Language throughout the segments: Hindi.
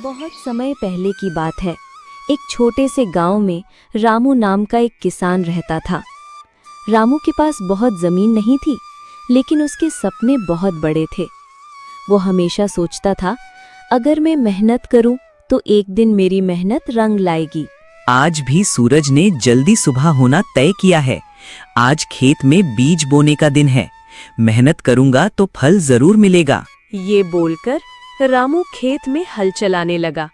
बहुत समय पहले की बात है। एक छोटे से गांव में रामू नाम का एक किसान रहता था। रामू के पास बहुत जमीन नहीं थी, लेकिन उसके सपने बहुत बड़े थे। वो हमेशा सोचता था, अगर मैं मेहनत करूं तो एक दिन मेरी मेहनत रंग लाएगी। आज भी सूरज ने जल्दी सुबह होना तय किया है। आज खेत में बीज बोने का दिन है। मेहनत करूंगा तो फल जरूर मिलेगा। ये बोलकर रामू खेत में हल चलाने लगा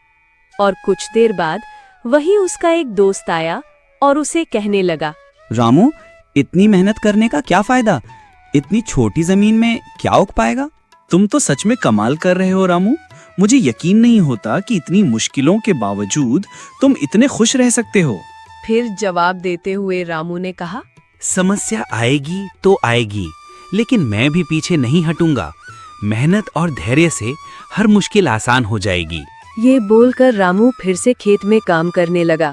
और कुछ देर बाद वही उसका एक दोस्त आया और उसे कहने लगा, रामू, इतनी मेहनत करने का क्या फायदा? इतनी छोटी जमीन में क्या उग पाएगा? तुम तो सच में कमाल कर रहे हो रामू। मुझे यकीन नहीं होता कि इतनी मुश्किलों के बावजूद तुम इतने खुश रह सकते हो। फिर जवाब देते हुए रामू ने कहा, समस्या आएगी तो आएगी, लेकिन मैं भी पीछे नहीं हटूंगा। मेहनत और धैर्य से हर मुश्किल आसान हो जाएगी। ये बोलकर रामू फिर से खेत में काम करने लगा।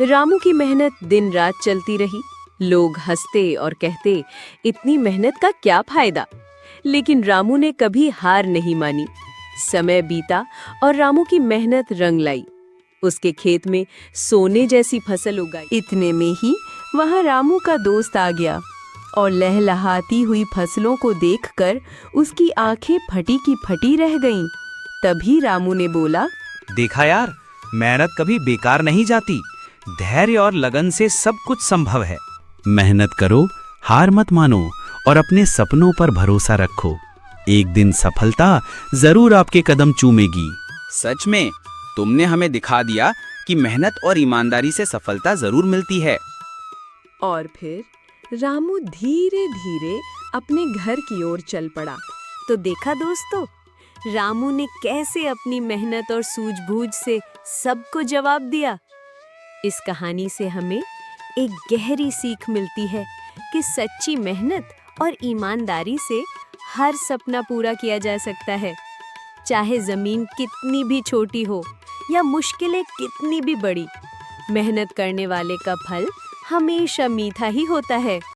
रामू की मेहनत दिन रात चलती रही। लोग हंसते और कहते, इतनी मेहनत का क्या फायदा? लेकिन रामू ने कभी हार नहीं मानी। समय बीता और रामू की मेहनत रंग लाई। उसके खेत में सोने जैसी फसल उगाई। इतने में ही वहां रामू का दोस्त आ गया और लहलहाती हुई फसलों को देखकर उसकी आंखें फटी की फटी रह गईं। तभी रामू ने बोला, देखा यार, मेहनत कभी बेकार नहीं जाती। धैर्य और लगन से सब कुछ संभव है। मेहनत करो, हार मत मानो और अपने सपनों पर भरोसा रखो। एक दिन सफलता जरूर आपके कदम चूमेगी। सच में तुमने हमें दिखा दिया कि मेहनत और ईमानदारी से सफलता जरूर मिलती है। और फिर रामू धीरे धीरे अपने घर की ओर चल पड़ा। तो देखा दोस्तों, रामू ने कैसे अपनी मेहनत और सूझबूझ से सबको जवाब दिया। इस कहानी से हमें एक गहरी सीख मिलती है कि सच्ची मेहनत और ईमानदारी से हर सपना पूरा किया जा सकता है। चाहे जमीन कितनी भी छोटी हो या मुश्किलें कितनी भी बड़ी, मेहनत करने वाले का फल हमेशा मीठा ही होता है।